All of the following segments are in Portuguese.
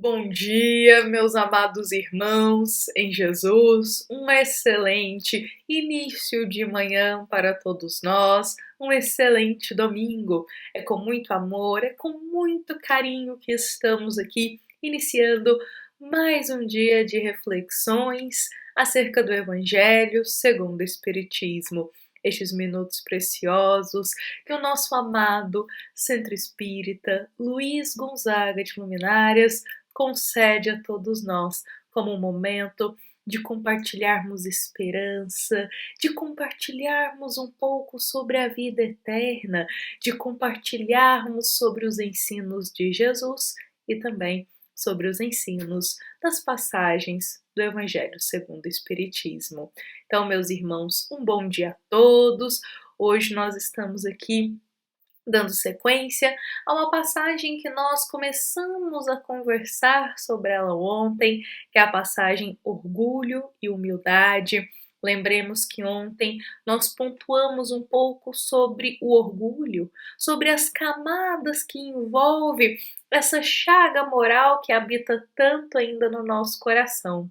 Bom dia, meus amados irmãos em Jesus. Um excelente início de manhã para todos nós. Um excelente domingo. É com muito amor, é com muito carinho que estamos aqui iniciando mais um dia de reflexões acerca do Evangelho segundo o Espiritismo. Estes minutos preciosos que o nosso amado Centro Espírita Luiz Gonzaga de Luminárias concede a todos nós como um momento de compartilharmos esperança, de compartilharmos um pouco sobre a vida eterna, de compartilharmos sobre os ensinos de Jesus e também sobre os ensinos das passagens do Evangelho segundo o Espiritismo. Então, meus irmãos, um bom dia a todos. Hoje nós estamos aqui dando sequência a uma passagem que nós começamos a conversar sobre ela ontem, que é a passagem Orgulho e Humildade. Lembremos que ontem nós pontuamos um pouco sobre o orgulho, sobre as camadas que envolve essa chaga moral que habita tanto ainda no nosso coração.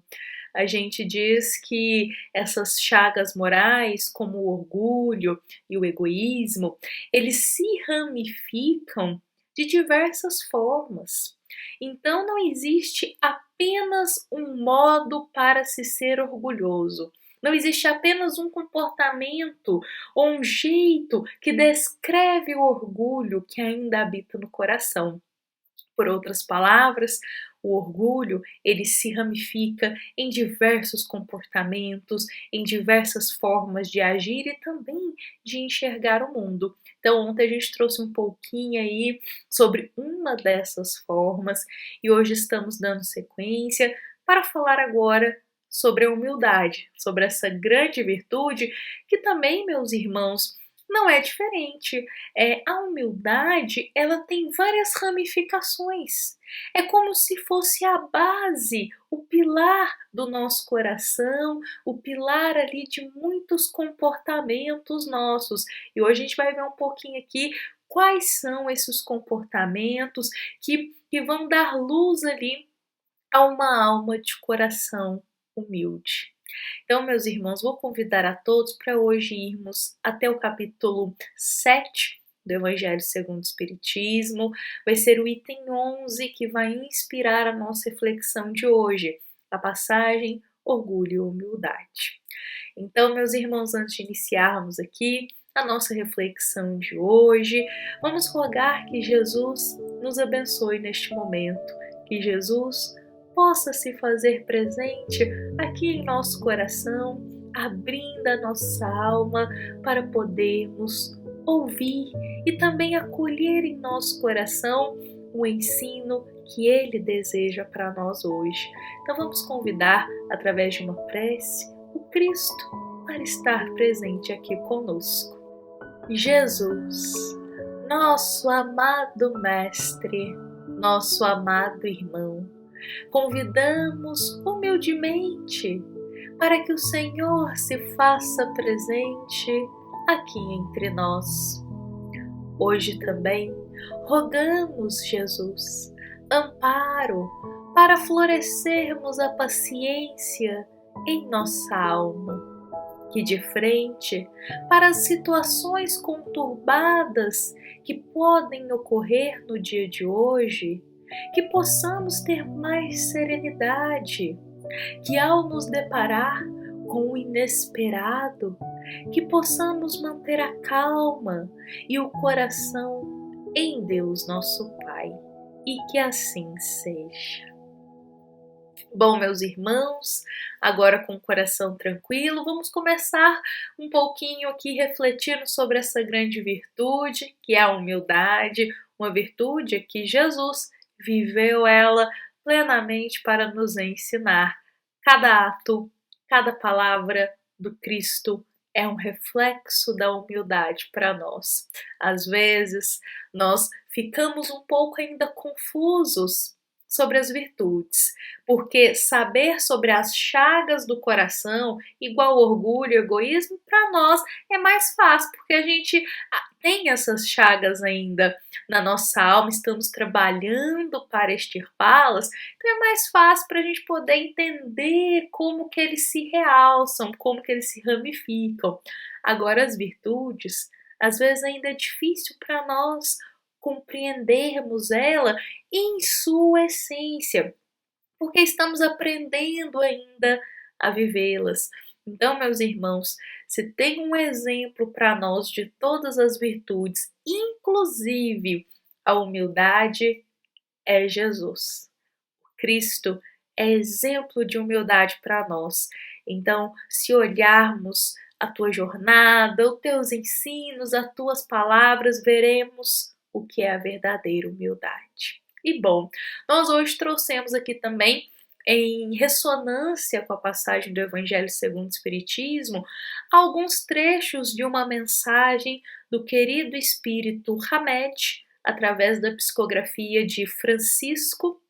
A gente diz que essas chagas morais, como o orgulho e o egoísmo, eles se ramificam de diversas formas. Então não existe apenas um modo para se ser orgulhoso. Não existe apenas um comportamento ou um jeito que descreve o orgulho que ainda habita no coração. Por outras palavras, o orgulho, ele se ramifica em diversos comportamentos, em diversas formas de agir e também de enxergar o mundo. Então, ontem a gente trouxe um pouquinho aí sobre uma dessas formas e hoje estamos dando sequência para falar agora sobre a humildade, sobre essa grande virtude que também, meus irmãos, não é diferente. A humildade, ela tem várias ramificações. É como se fosse a base, o pilar do nosso coração, o pilar ali de muitos comportamentos nossos. E hoje a gente vai ver um pouquinho aqui quais são esses comportamentos que vão dar luz ali a uma alma de coração humilde. Então, meus irmãos, vou convidar a todos para hoje irmos até o capítulo 7 do Evangelho segundo o Espiritismo. Vai ser o item 11 que vai inspirar a nossa reflexão de hoje, a passagem Orgulho e Humildade. Então, meus irmãos, antes de iniciarmos aqui a nossa reflexão de hoje, vamos rogar que Jesus nos abençoe neste momento, que Jesus possa se fazer presente aqui em nosso coração, abrindo a nossa alma para podermos ouvir e também acolher em nosso coração o ensino que Ele deseja para nós hoje. Então vamos convidar, através de uma prece, o Cristo para estar presente aqui conosco. Jesus, nosso amado Mestre, nosso amado irmão, convidamos humildemente para que o Senhor se faça presente aqui entre nós. Hoje também rogamos, Jesus, amparo para florescermos a paciência em nossa alma, que de frente para as situações conturbadas que podem ocorrer no dia de hoje, que possamos ter mais serenidade, que ao nos deparar com o inesperado, que possamos manter a calma e o coração em Deus nosso Pai, e que assim seja. Bom, meus irmãos, agora com o coração tranquilo, vamos começar um pouquinho aqui refletindo sobre essa grande virtude, que é a humildade, uma virtude que Jesus viveu ela plenamente para nos ensinar. Cada ato, cada palavra do Cristo é um reflexo da humildade para nós. Às vezes, nós ficamos um pouco ainda confusos sobre as virtudes, porque saber sobre as chagas do coração, igual orgulho e egoísmo, para nós é mais fácil, porque a gente tem essas chagas ainda na nossa alma, estamos trabalhando para extirpá-las, então é mais fácil para a gente poder entender como que eles se realçam, como que eles se ramificam. Agora, as virtudes, às vezes ainda é difícil para nós compreendermos ela em sua essência, porque estamos aprendendo ainda a vivê-las. Então, meus irmãos, se tem um exemplo para nós de todas as virtudes, inclusive a humildade, é Jesus. Cristo é exemplo de humildade para nós. Então, se olharmos a tua jornada, os teus ensinos, as tuas palavras, veremos o que é a verdadeira humildade. E bom, nós hoje trouxemos aqui também, em ressonância com a passagem do Evangelho segundo o Espiritismo, alguns trechos de uma mensagem do querido espírito Hamed, através da psicografia de Francisco,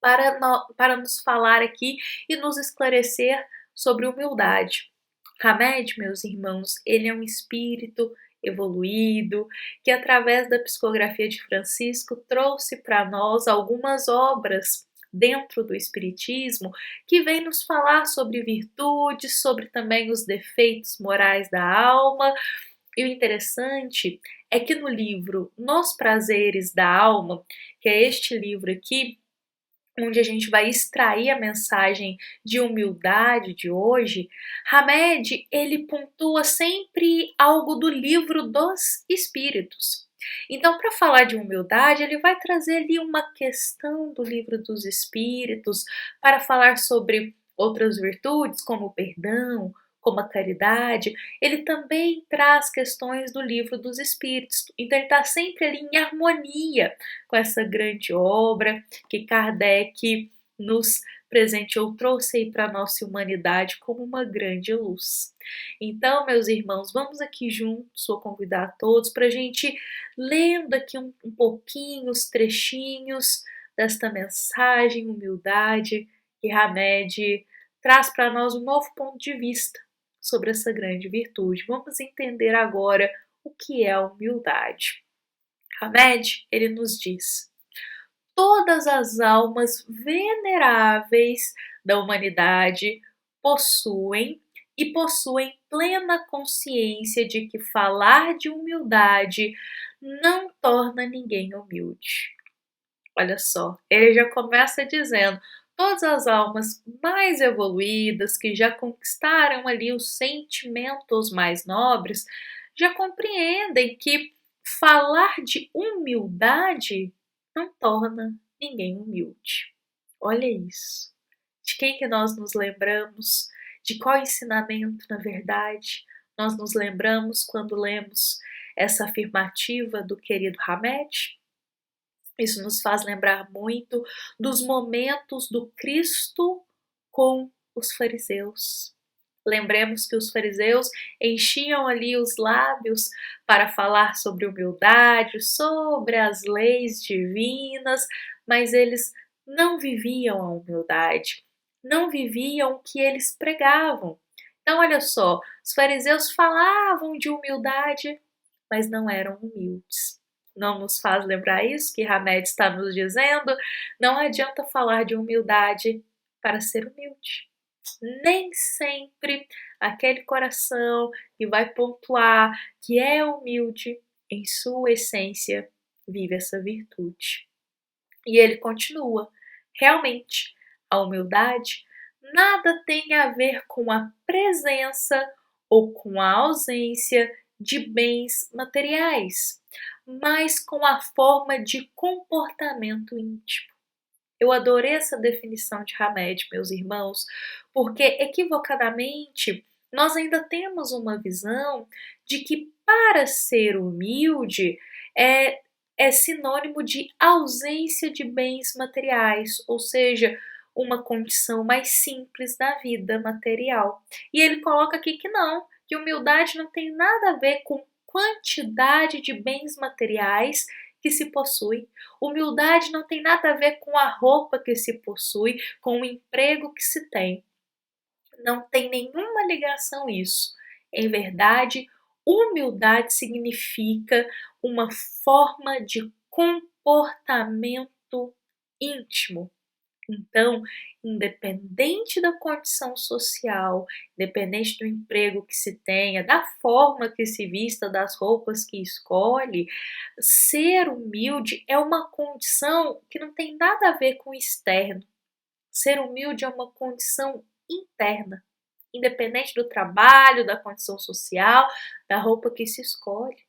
para nos falar aqui e nos esclarecer sobre humildade. Hamed, meus irmãos, ele é um espírito evoluído que, através da psicografia de Francisco, trouxe para nós algumas obras dentro do Espiritismo que vem nos falar sobre virtudes, sobre também os defeitos morais da alma. E o interessante é que no livro Nos Prazeres da Alma, que é este livro aqui, onde a gente vai extrair a mensagem de humildade de hoje, Hamed, ele pontua sempre algo do livro dos Espíritos. Então, para falar de humildade, ele vai trazer ali uma questão do livro dos Espíritos para falar sobre outras virtudes, como o perdão, como a caridade. Ele também traz questões do livro dos Espíritos. Então, ele está sempre ali em harmonia com essa grande obra que Kardec nos presenteou, trouxe aí para a nossa humanidade como uma grande luz. Então, meus irmãos, vamos aqui juntos, vou convidar a todos para a gente lendo aqui um pouquinho os trechinhos desta mensagem, humildade, que Hamed traz para nós um novo ponto de vista sobre essa grande virtude. Vamos entender agora o que é a humildade. Hamed, ele nos diz: todas as almas veneráveis da humanidade possuem plena consciência de que falar de humildade não torna ninguém humilde. Olha só, ele já começa dizendo: todas as almas mais evoluídas, que já conquistaram ali os sentimentos mais nobres, já compreendem que falar de humildade não torna ninguém humilde. Olha isso. De quem que nós nos lembramos? De qual ensinamento, na verdade, nós nos lembramos quando lemos essa afirmativa do querido Hamed? Isso nos faz lembrar muito dos momentos do Cristo com os fariseus. Lembremos que os fariseus enchiam ali os lábios para falar sobre humildade, sobre as leis divinas, mas eles não viviam a humildade, não viviam o que eles pregavam. Então, olha só, os fariseus falavam de humildade, mas não eram humildes. Não nos faz lembrar isso que Hamed está nos dizendo? Não adianta falar de humildade para ser humilde. Nem sempre aquele coração que vai pontuar que é humilde, em sua essência, vive essa virtude. E ele continua: realmente, a humildade nada tem a ver com a presença ou com a ausência de bens materiais, mas com a forma de comportamento íntimo. Eu adorei essa definição de Hamed, meus irmãos, porque equivocadamente nós ainda temos uma visão de que para ser humilde é sinônimo de ausência de bens materiais, ou seja, uma condição mais simples da vida material. E ele coloca aqui que não, que humildade não tem nada a ver com quantidade de bens materiais que se possui. Humildade não tem nada a ver com a roupa que se possui, com o emprego que se tem. Não tem nenhuma ligação isso. Em verdade, Humildade significa uma forma de comportamento íntimo. Então, independente da condição social, independente do emprego que se tenha, da forma que se vista, das roupas que escolhe, ser humilde é uma condição que não tem nada a ver com o externo. Ser humilde é uma condição interna, independente do trabalho, da condição social, da roupa que se escolhe.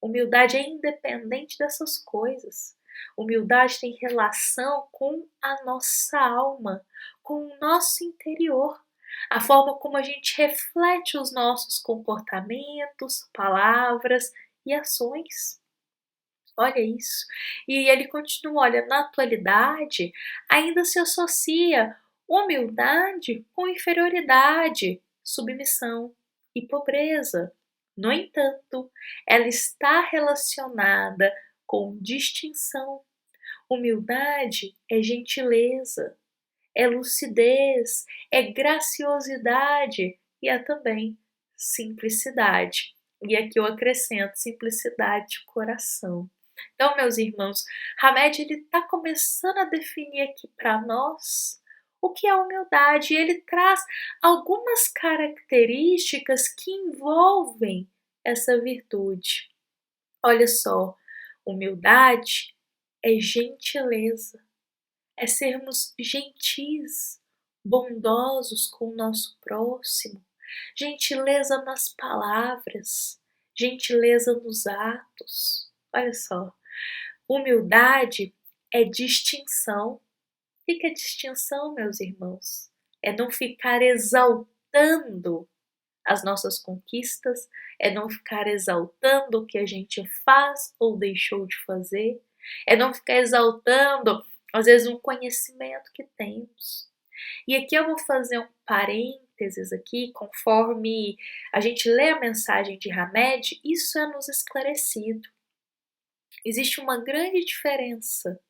Humildade é independente dessas coisas. Humildade tem relação com a nossa alma, com o nosso interior, a forma como a gente reflete os nossos comportamentos, palavras e ações. Olha isso. E ele continua, olha, na atualidade ainda se associa humildade com inferioridade, submissão e pobreza. No entanto, ela está relacionada com distinção. Humildade é gentileza, é lucidez, é graciosidade e é também simplicidade. E aqui eu acrescento simplicidade de coração. Então, meus irmãos, Hamed ele está começando a definir aqui para nós o que é humildade. E ele traz algumas características que envolvem essa virtude. Olha só, humildade é gentileza, é sermos gentis, bondosos com o nosso próximo, gentileza nas palavras, gentileza nos atos. Olha só, humildade é distinção. O que é distinção, meus irmãos? É não ficar exaltando as nossas conquistas, é não ficar exaltando o que a gente faz ou deixou de fazer, é não ficar exaltando, às vezes, um conhecimento que temos. E aqui eu vou fazer um parênteses aqui, conforme a gente lê a mensagem de Hamed, isso é nos esclarecido. Existe uma grande diferença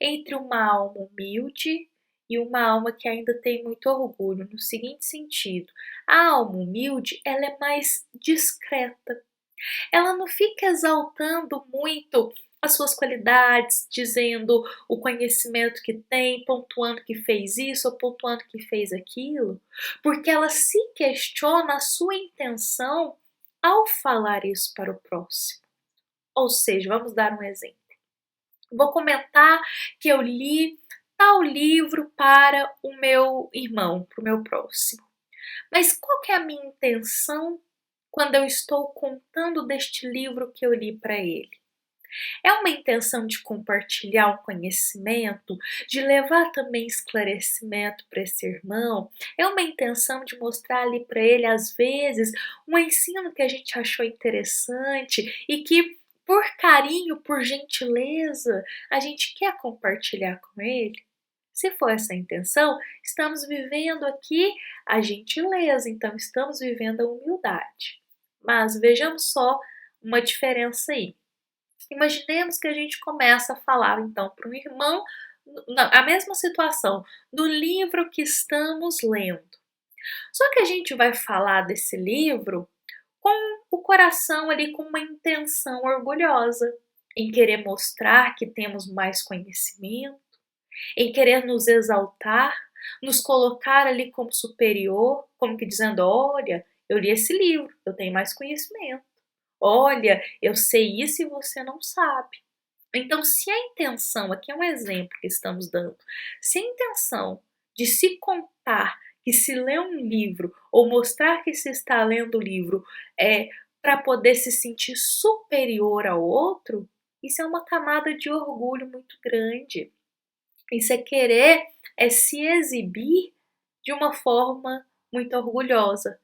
entre uma alma humilde e uma alma que ainda tem muito orgulho, no seguinte sentido: a alma humilde, ela é mais discreta. Ela não fica exaltando muito as suas qualidades, dizendo o conhecimento que tem, pontuando que fez isso ou pontuando que fez aquilo, porque ela se questiona a sua intenção ao falar isso para o próximo. Ou seja, vamos dar um exemplo. Vou comentar que eu li tal livro para o meu irmão, para o meu próximo. Mas qual que é a minha intenção quando eu estou contando deste livro que eu li para ele? É uma intenção de compartilhar um conhecimento, de levar também esclarecimento para esse irmão? É uma intenção de mostrar ali para ele, às vezes, um ensino que a gente achou interessante e que, por carinho, por gentileza, a gente quer compartilhar com ele? Se for essa a intenção, estamos vivendo aqui a gentileza, então estamos vivendo a humildade. Mas vejamos só uma diferença aí. Imaginemos que a gente começa a falar então para um irmão a mesma situação do livro que estamos lendo. Só que a gente vai falar desse livro com o coração ali com uma intenção orgulhosa, em querer mostrar que temos mais conhecimento, em querer nos exaltar, nos colocar ali como superior, como que dizendo: olha, eu li esse livro, eu tenho mais conhecimento. Olha, eu sei isso e você não sabe. Então, se a intenção, aqui é um exemplo que estamos dando, se a intenção de se contar que se lê um livro ou mostrar que se está lendo o livro é para poder se sentir superior ao outro, isso é uma camada de orgulho muito grande. Isso é querer se exibir de uma forma muito orgulhosa,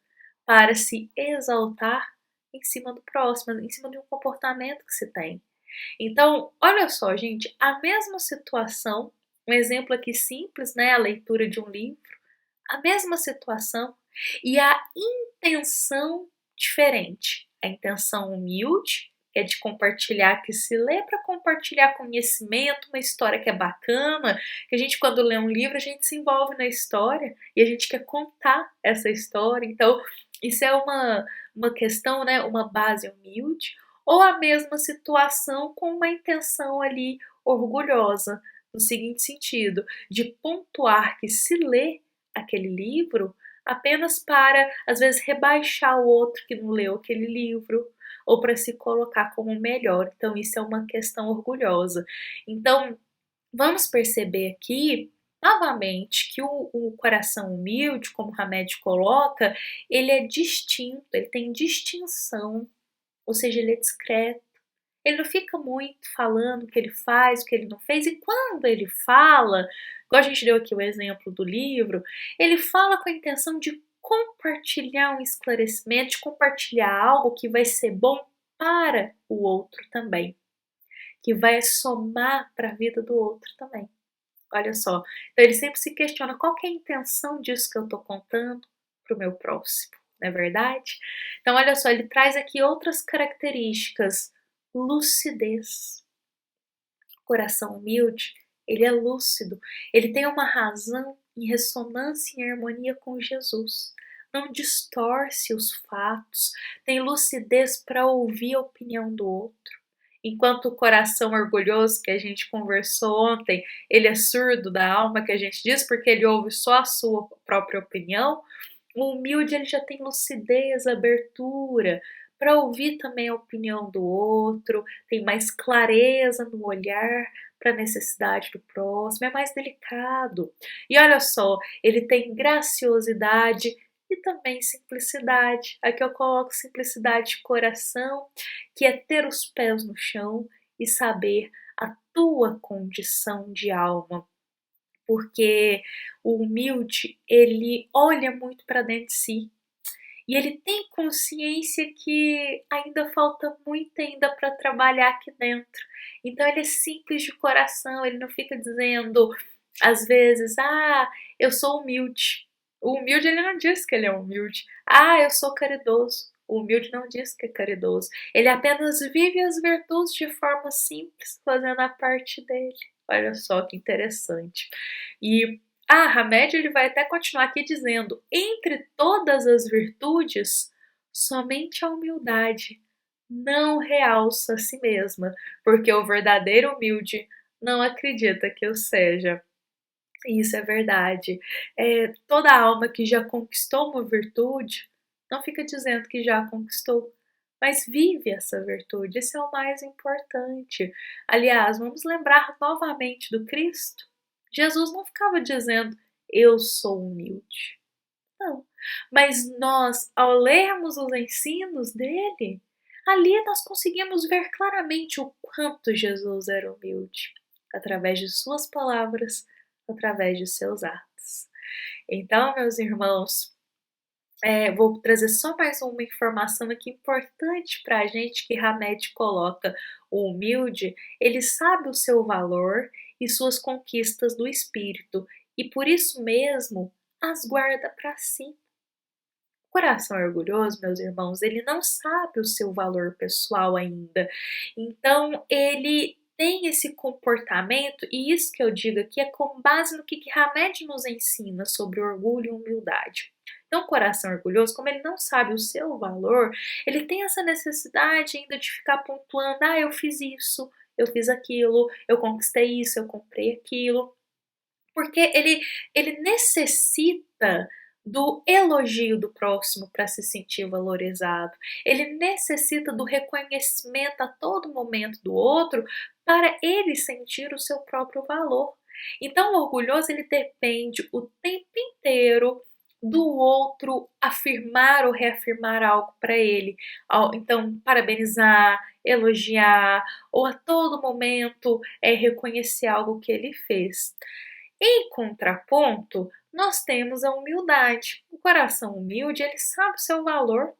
para se exaltar em cima do próximo, em cima de um comportamento que se tem. Então, olha só, gente, a mesma situação, um exemplo aqui simples, né, a leitura de um livro, a mesma situação e a intenção diferente. A intenção humilde, que é de compartilhar, que se lê para compartilhar conhecimento, uma história que é bacana, que a gente quando lê um livro, a gente se envolve na história e a gente quer contar essa história. Então, Isso é uma questão, né, uma base humilde, ou a mesma situação com uma intenção ali orgulhosa, no seguinte sentido, de pontuar que se lê aquele livro apenas para, às vezes, rebaixar o outro que não leu aquele livro, ou para se colocar como melhor. Então, isso é uma questão orgulhosa. Então, vamos perceber aqui, novamente, que o coração humilde, como Hamed coloca, ele é distinto, ele tem distinção, ou seja, ele é discreto. Ele não fica muito falando o que ele faz, o que ele não fez, e quando ele fala, igual a gente deu aqui o exemplo do livro, ele fala com a intenção de compartilhar um esclarecimento, de compartilhar algo que vai ser bom para o outro também, que vai somar para a vida do outro também. Olha só, então ele sempre se questiona qual que é a intenção disso que eu estou contando para o meu próximo, não é verdade? Então olha só, ele traz aqui outras características. Lucidez. O coração humilde, ele é lúcido, ele tem uma razão em ressonância e em harmonia com Jesus. Não distorce os fatos, tem lucidez para ouvir a opinião do outro. Enquanto o coração orgulhoso que a gente conversou ontem, ele é surdo da alma, que a gente diz, porque ele ouve só a sua própria opinião, o humilde ele já tem lucidez, abertura para ouvir também a opinião do outro, tem mais clareza no olhar para a necessidade do próximo, é mais delicado. E olha só, ele tem graciosidade e também simplicidade. Aqui eu coloco simplicidade de coração, que é ter os pés no chão e saber a tua condição de alma, porque o humilde, ele olha muito para dentro de si e ele tem consciência que ainda falta muito ainda para trabalhar aqui dentro. Então ele é simples de coração, ele não fica dizendo às vezes: "Ah, eu sou humilde". O humilde ele não diz que ele é humilde. "Ah, eu sou caridoso". O humilde não diz que é caridoso. Ele apenas vive as virtudes de forma simples, fazendo a parte dele. Olha só que interessante. E Hamed ele vai até continuar aqui dizendo: entre todas as virtudes, somente a humildade não realça a si mesma, porque o verdadeiro humilde não acredita que eu seja. Isso é verdade. Toda alma que já conquistou uma virtude não fica dizendo que já conquistou, mas vive essa virtude. Isso é o mais importante. Aliás, vamos lembrar novamente do Cristo. Jesus não ficava dizendo: eu sou humilde. Não. Mas nós, ao lermos os ensinos dele, ali nós conseguimos ver claramente o quanto Jesus era humilde, através de suas palavras, através de seus atos. Então, meus irmãos, vou trazer só mais uma informação aqui importante para a gente que Hamed coloca. O humilde, ele sabe o seu valor e suas conquistas do espírito e por isso mesmo as guarda para si. O coração orgulhoso, meus irmãos, ele não sabe o seu valor pessoal ainda. Então, ele tem esse comportamento, e isso que eu digo aqui é com base no que Hamed nos ensina sobre orgulho e humildade. Então, o coração orgulhoso, como ele não sabe o seu valor, ele tem essa necessidade ainda de ficar pontuando: ah, eu fiz isso, eu fiz aquilo, eu conquistei isso, eu comprei aquilo. Porque ele necessita do elogio do próximo para se sentir valorizado. Ele necessita do reconhecimento a todo momento do outro para ele sentir o seu próprio valor. Então, o orgulhoso ele depende o tempo inteiro do outro afirmar ou reafirmar algo para ele. Então, parabenizar, elogiar ou a todo momento reconhecer algo que ele fez. Em contraponto, nós temos a humildade. O coração humilde, ele sabe o seu valor,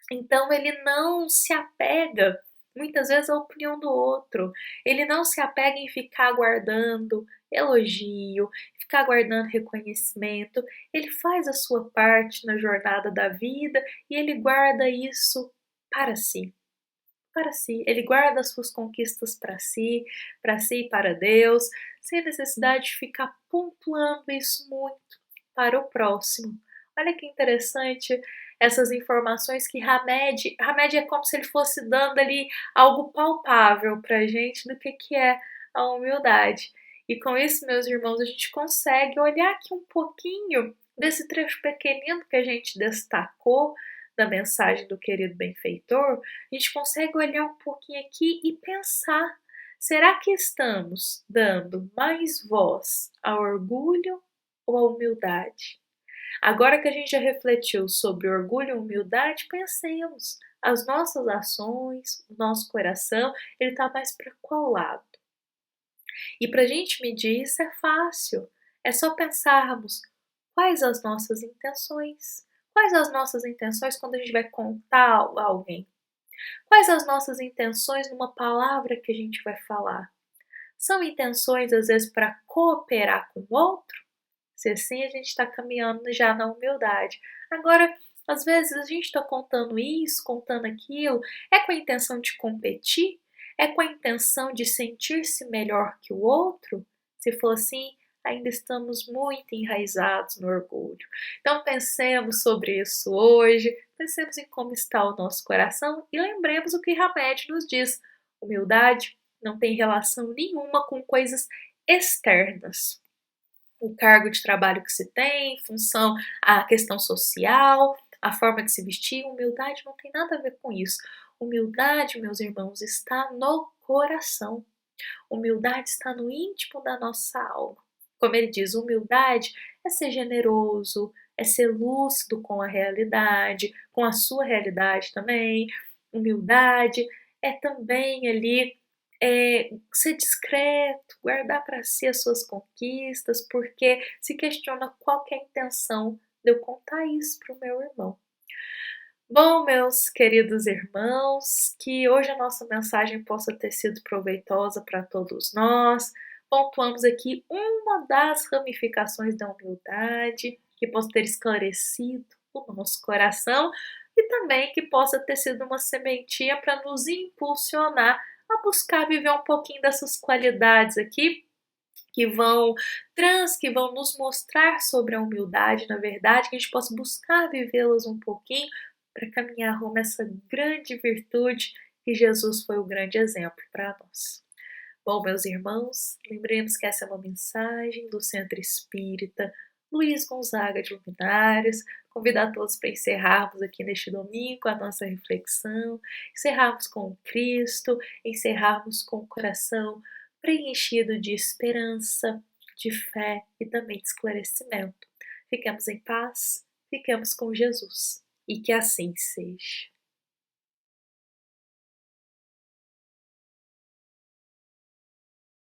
então ele não se apega muitas vezes à opinião do outro. Ele não se apega em ficar aguardando elogio, ficar aguardando reconhecimento. Ele faz a sua parte na jornada da vida e ele guarda isso para si. Para si, ele guarda as suas conquistas para si e para Deus, sem necessidade de ficar pontuando isso muito para o próximo. Olha que interessante, essas informações que Hamed é como se ele fosse dando ali algo palpável para a gente do que é a humildade. E com isso, meus irmãos, a gente consegue olhar aqui um pouquinho desse trecho pequenino que a gente destacou da mensagem do querido benfeitor, a gente consegue olhar um pouquinho aqui e pensar: será que estamos dando mais voz ao orgulho ou à humildade? Agora que a gente já refletiu sobre orgulho e humildade, pensemos: as nossas ações, o nosso coração, ele está mais para qual lado? E para a gente medir isso é fácil, é só pensarmos quais as nossas intenções. Quais as nossas intenções quando a gente vai contar a alguém? Quais as nossas intenções numa palavra que a gente vai falar? São intenções, às vezes, para cooperar com o outro? Se assim, a gente está caminhando já na humildade. Agora, às vezes, a gente está contando isso, contando aquilo, é com a intenção de competir? É com a intenção de sentir-se melhor que o outro? Se for assim, ainda estamos muito enraizados no orgulho. Então, pensemos sobre isso hoje, pensemos em como está o nosso coração e lembremos o que Hamed nos diz: humildade não tem relação nenhuma com coisas externas. O cargo de trabalho que se tem, função, a questão social, a forma de se vestir, humildade não tem nada a ver com isso. Humildade, meus irmãos, está no coração. Humildade está no íntimo da nossa alma. Como ele diz, humildade é ser generoso, é ser lúcido com a realidade, com a sua realidade também. Humildade é também ali ser discreto, guardar para si as suas conquistas, porque se questiona qual que é a intenção de eu contar isso para o meu irmão. Bom, meus queridos irmãos, que hoje a nossa mensagem possa ter sido proveitosa para todos nós. Pontuamos aqui uma das ramificações da humildade, que possa ter esclarecido o nosso coração e também que possa ter sido uma sementinha para nos impulsionar a buscar viver um pouquinho dessas qualidades aqui que vão nos mostrar sobre a humildade, na verdade, que a gente possa buscar vivê-las um pouquinho para caminhar rumo a essa grande virtude que Jesus foi o grande exemplo para nós. Bom, meus irmãos, lembremos que essa é uma mensagem do Centro Espírita Luiz Gonzaga de Luminárias. Convidar todos para encerrarmos aqui neste domingo a nossa reflexão, encerrarmos com o Cristo, encerrarmos com o coração preenchido de esperança, de fé e também de esclarecimento. Fiquemos em paz, fiquemos com Jesus e que assim seja.